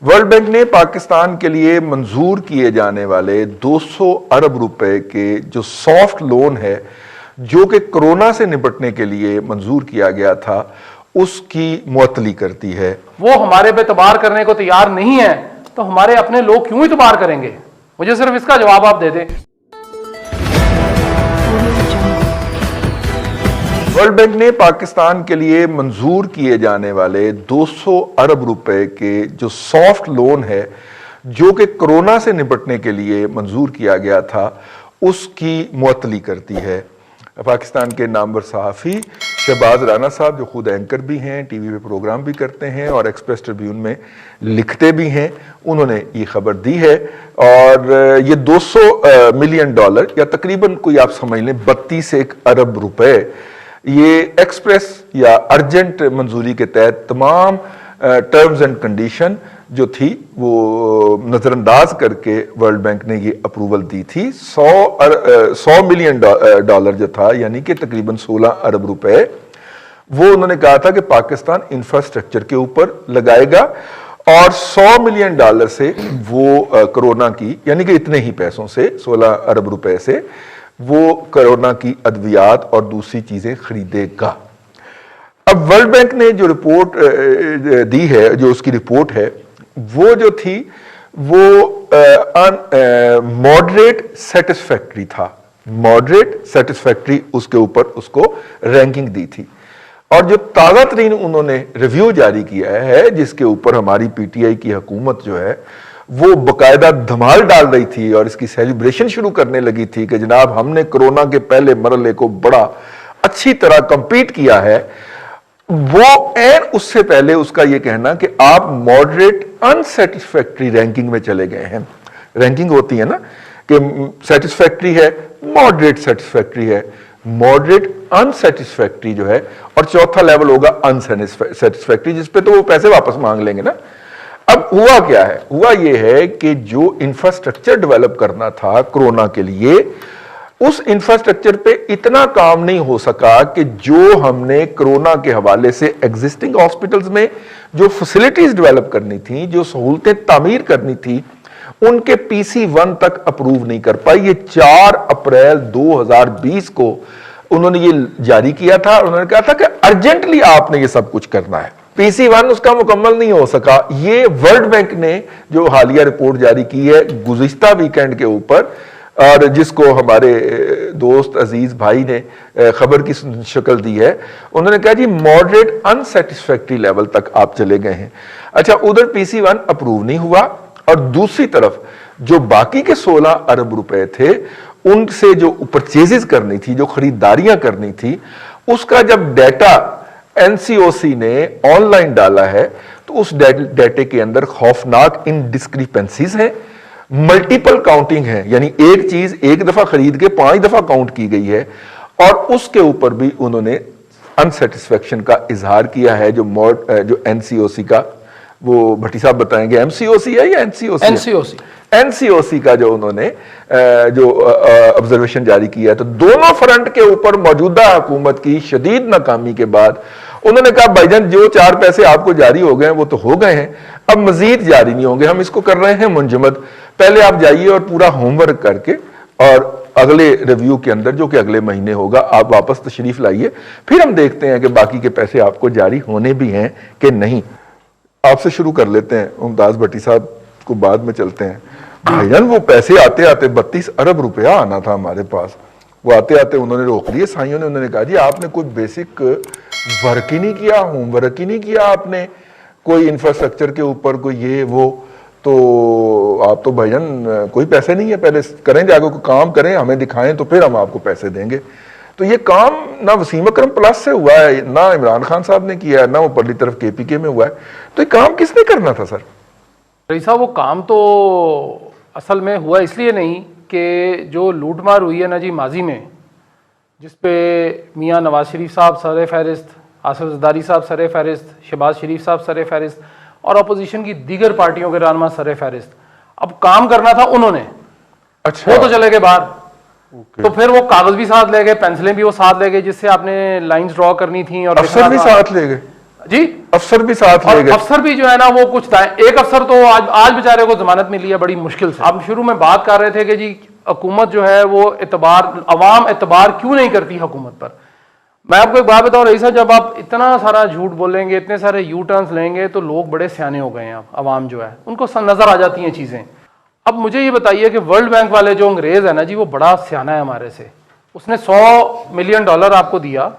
World bank ने पाकिस्तान के लिए मंजूर किए जाने वाले 200 अरब रुपए के जो सॉफ्ट लोन है जो कि कोरोना से निपटने के लिए मंजूर किया गया था उसकी मुअत्तली करती है। वो हमारे पे इतबार करने को तैयार नहीं है तो हमारे अपने लोग क्यों इतबार करेंगे? मुझे सिर्फ इसका जवाब आप दे दें। वर्ल्ड बैंक ने पाकिस्तान के लिए मंजूर किए जाने वाले 200 अरब रुपए के जो सॉफ्ट लोन है जो कि कोरोना से निपटने के लिए मंजूर किया गया था उसकी मुअत्तली करती है। पाकिस्तान के नामवर सहाफ़ी शहबाज राना साहब जो खुद एंकर भी हैं, टीवी पे प्रोग्राम भी करते हैं और एक्सप्रेस ट्रिब्यून में लिखते भी हैं, उन्होंने ये खबर दी है। और ये 200 मिलियन डॉलर या तकरीबन कोई आप समझ लें 32 अरब रुपए ये एक्सप्रेस या अर्जेंट मंजूरी के तहत तमाम टर्म्स एंड कंडीशन जो थी वो नज़रअंदाज करके वर्ल्ड बैंक ने ये अप्रूवल दी थी। 100 मिलियन डॉलर जो था यानी कि तकरीबन 16 अरब रुपए वो उन्होंने कहा था कि पाकिस्तान इंफ्रास्ट्रक्चर के ऊपर लगाएगा और 100 मिलियन डॉलर से वो कोरोना की यानी कि इतने ही पैसों से 16 अरब रुपए से वो कोरोना की अद्वियात और दूसरी चीजें खरीदेगा। अब वर्ल्ड बैंक ने जो रिपोर्ट दी है, जो उसकी रिपोर्ट है वो जो थी वो मॉडरेट सेटिस्फैक्ट्री था। मॉडरेट सेटिस्फैक्ट्री उसके ऊपर उसको रैंकिंग दी थी। और जो ताज़ा तरीन उन्होंने रिव्यू जारी किया है जिसके ऊपर हमारी पीटीआई की हुकूमत जो है वो बकायदा धमाल डाल रही थी और इसकी सेलिब्रेशन शुरू करने लगी थी कि जनाब हमने कोरोना के पहले मरहले को बड़ा अच्छी तरह कंप्लीट किया है, वो एन उससे पहले उसका ये कहना कि आप मॉडरेट अनसेटिस्फैक्ट्री रैंकिंग में चले गए हैं। रैंकिंग होती है ना कि सेटिस्फैक्ट्री है, मॉडरेट सेटिस्फैक्ट्री है, मॉडरेट अनसेटिस्फैक्ट्री जो है और चौथा लेवल होगा अनसेटिस्फैक्ट्री जिस पे तो वो पैसे वापस मांग लेंगे ना। अब हुआ क्या है? हुआ ये है कि जो इंफ्रास्ट्रक्चर डेवलप करना था कोरोना के लिए उस इंफ्रास्ट्रक्चर पे इतना काम नहीं हो सका कि जो हमने कोरोना के हवाले से एग्जिस्टिंग हॉस्पिटल्स में जो फैसिलिटीज डेवलप करनी थी, जो सहूलतें तामीर करनी थी, उनके PC1 तक अप्रूव नहीं कर पाई। ये 4 अप्रैल 2020 को उन्होंने ये जारी किया था। उन्होंने कहा था कि अर्जेंटली आपने ये सब कुछ करना है। PC1 उसका मुकम्मल नहीं हो सका। ये वर्ल्ड बैंक ने जो हालिया रिपोर्ट जारी की है गुज़िश्ता वीकेंड के ऊपर और जिसको हमारे दोस्त अजीज भाई ने खबर की शक्ल दी है, उन्होंने कहा जी मॉडरेट अनसेटिस्फैक्ट्री लेवल तक आप चले गए हैं। अच्छा, उधर PC1 अप्रूव नहीं हुआ और दूसरी तरफ जो बाकी के 16 अरब रुपए थे उनसे जो परचेजेस करनी थी, जो खरीदारियां करनी थी, उसका जब डाटा NCOC ने ऑनलाइन डाला है तो उस डाटे के अंदर खौफनाक इनडिस्क्रिपेंसीज हैं, मल्टीपल काउंटिंग है, यानी एक चीज एक दफा खरीद के 5 दफा काउंट की गई है और उसके ऊपर भी उन्होंने अनसेटिस्फैक्शन का इजहार किया है। जो NCOC का, वो भट्टी साहब बताएंगे MCOC है या NCOC? NCOC का जो उन्होंने जो ऑब्जर्वेशन जारी किया है, तो दोनों फ्रंट के ऊपर मौजूदा हुकूमत की शदीद नाकामी के बाद उन्होंने कहा भाईजान जो 4 पैसे आपको जारी हो गए वो तो हो गए हैं, अब मजीद जारी नहीं होंगे, हम इसको कर रहे हैं मुंजमद। पहले आप जाइए और पूरा होमवर्क करके और अगले रिव्यू के अंदर जो कि अगले महीने होगा आप वापस तशरीफ लाइए, फिर हम देखते हैं कि बाकी के पैसे आपको जारी होने भी हैं कि नहीं। आपसे शुरू कर लेते हैं, मुमताज भट्टी साहब को बाद में चलते हैं। भाईजान वो पैसे आते आते 32 अरब रुपया आना था हमारे पास, वो आते आते उन्होंने रोक लिए साइयों ने। उन्होंने कहा जी आपने कोई बेसिक वर्क ही नहीं किया, होमवर्क ही नहीं किया आपने, कोई इंफ्रास्ट्रक्चर के ऊपर कोई ये वो, तो आप तो भाईजान कोई पैसे नहीं है, पहले करें जाकर कोई काम करें, हमें दिखाएं तो फिर हम आपको पैसे देंगे। तो ये काम ना वसीम अकरम प्लस से हुआ है, ना इमरान खान साहब ने किया है, ना वो परली तरफ KPK में हुआ है, तो ये काम किसने करना था सर? रईस साहब वो काम तो असल में हुआ इसलिए नहीं कि जो लूटमार हुई है ना जी माजी में, जिसपे मियाँ नवाज शरीफ साहब सर फहरिस्त, आसिफ जरदारी साहब सर फहरिस्त, शहबाज शरीफ साहब सर फहरिस्त और अपोजिशन की दीगर पार्टियों के रहनुमा सर फहरिस्त, अब काम करना था उन्होंने। अच्छा, वो तो चले गए बाहर। तो फिर वो कागज भी साथ ले गए, पेंसिलें भी वो साथ ले गए जिससे आपने लाइंस ड्रॉ करनी थी और अफसर भी साथ ले गए। जी अफसर भी साथ ले और गए। अफसर भी जो है ना वो कुछ था, एक अफसर तो आज बेचारे को जमानत मिली है बड़ी मुश्किल से। आप शुरू में बात कर रहे थे कि जी हुकूमत जो है वो अवाम एतबार क्यों नहीं करती हुकूमत पर। मैं आपको एक बात बताऊं रईस साहब, जब आप इतना सारा झूठ बोलेंगे, इतने सारे यू टर्न्स लेंगे, तो लोग बड़े सियाने हो गए हैं। अब अवाम जो है उनको नजर आ जाती हैं चीजें। अब मुझे ये बताइए कि वर्ल्ड बैंक वाले जो अंग्रेज है ना जी, वो बड़ा सियाना है हमारे से। उसने $100 मिलियन आपको दिया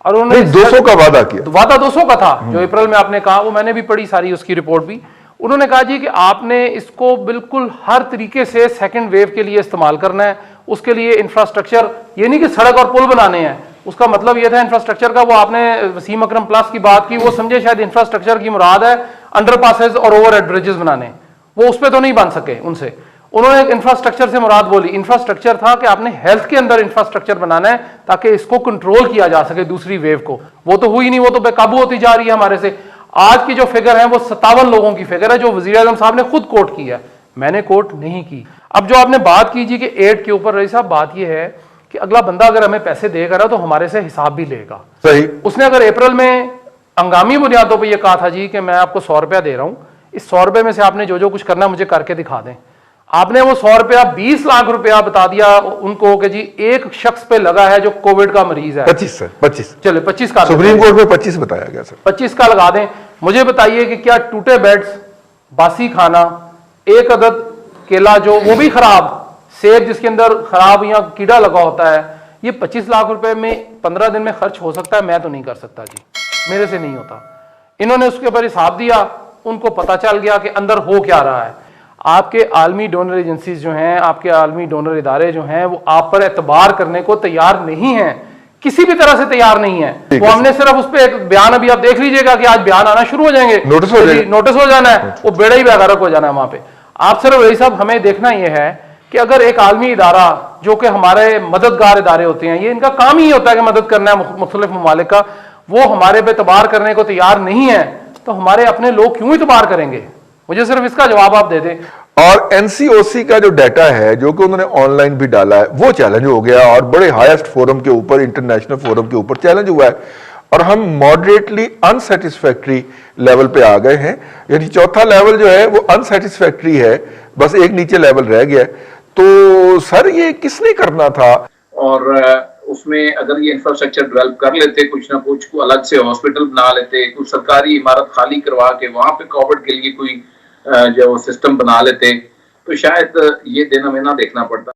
और उन्होंने 200 का वादा किया। वादा 200 का था जो अप्रैल में आपने कहा, वो मैंने भी पढ़ी सारी उसकी रिपोर्ट भी। उन्होंने कहा जी कि आपने इसको बिल्कुल हर तरीके से सेकंड वेव के लिए इस्तेमाल करना है। उसके लिए इंफ्रास्ट्रक्चर, ये नहीं कि सड़क और पुल बनाने हैं, उसका मतलब ये था इंफ्रास्ट्रक्चर का। वो आपने वसीम अकरम प्लस की बात की, वो समझे शायद इंफ्रास्ट्रक्चर की मुराद है अंडरपासेस और ओवरहेड ब्रिजेस बनाने, वो उस पर तो नहीं बन सके उनसे। उन्होंने एक इंफ्रास्ट्रक्चर से मुराद बोली, इंफ्रास्ट्रक्चर था कि आपने हेल्थ के अंदर इंफ्रास्ट्रक्चर बनाना है ताकि इसको कंट्रोल किया जा सके दूसरी वेव को। वो तो हुई नहीं, वो तो बेकाबू होती जा रही है हमारे से। आज की जो फिगर है वो 57 लोगों की फिगर है जो वजीर आज़म साहब ने खुद कोट की है, मैंने कोट नहीं की। अब जो आपने बात की जी कि एड के ऊपर, रईस साहब बात ये है कि अगला बंदा अगर हमें पैसे देगा रहा तो हमारे से हिसाब भी लेगा। सही। उसने अगर अप्रैल में हंगामी बुनियादों पर यह कहा था जी कि मैं आपको 100 रुपया दे रहा हूं, इस 100 रुपये में से आपने जो जो कुछ करना मुझे करके दिखा दें। आपने वो 100 रुपया 20 लाख रुपया बता दिया उनको कि जी एक शख्स पे लगा है जो कोविड का मरीज है। 25 चले 25 का सुप्रीम कोर्ट में 25 बताया गया सर। 25 का लगा दें। मुझे बताइए कि क्या टूटे बेड्स, बासी खाना, एक अदद केला जो वो भी खराब, सेब जिसके अंदर खराब या कीड़ा लगा होता है, ये 25 लाख रुपए में 15 दिन में खर्च हो सकता है? मैं तो नहीं कर सकता जी, मेरे से नहीं होता। इन्होंने उसके ऊपर हिसाब दिया, उनको पता चल गया कि अंदर हो क्या रहा है। आपके आलमी डोनर एजेंसीज जो हैं, आपके आलमी डोनर इदारे जो हैं, वो आप पर एतबार करने को तैयार नहीं है, किसी भी तरह से तैयार नहीं है। वो हमने सिर्फ उस पर एक बयान, अभी आप देख लीजिएगा कि आज बयान आना शुरू हो जाएंगे, नोटिस हो जाना है, वो बेड़ा ही बेगारक हो जाना है वहां पे। आप सिर्फ वही साहब हमें देखना यह है कि अगर एक आलमी इदारा जो कि हमारे मददगार इदारे होते हैं, ये इनका काम ही होता है कि मदद करना है मुख्तलिफ ममालिक का, वो हमारे पे एतबार करने को तैयार नहीं है, तो हमारे अपने लोग क्यों एतबार करेंगे? मुझे सिर्फ इसका जवाब आप दे दें। और एनसीओसी का जो डाटा है जो कि उन्होंने ऑनलाइन भी डाला है, वो चैलेंज हो गया और बड़े हाईएस्ट फोरम के ऊपर, इंटरनेशनल फोरम के ऊपर चैलेंज हुआ है और हम मॉडरेटली अनसेटिस्फैक्ट्री लेवल पे आ गए हैं। यानी चौथा लेवल जो है वो अनसेटिस्फैक्ट्री है, बस एक नीचे लेवल रह गया। तो सर ये किसने करना था? और उसमें अगर ये इंफ्रास्ट्रक्चर डेवलप कर लेते, कुछ ना कुछ को अलग से हॉस्पिटल बना लेते, कुछ सरकारी इमारत खाली करवा के वहां पे कोविड के लिए कोई जो सिस्टम बना लेते, तो शायद ये दिन हमें ना देखना पड़ता।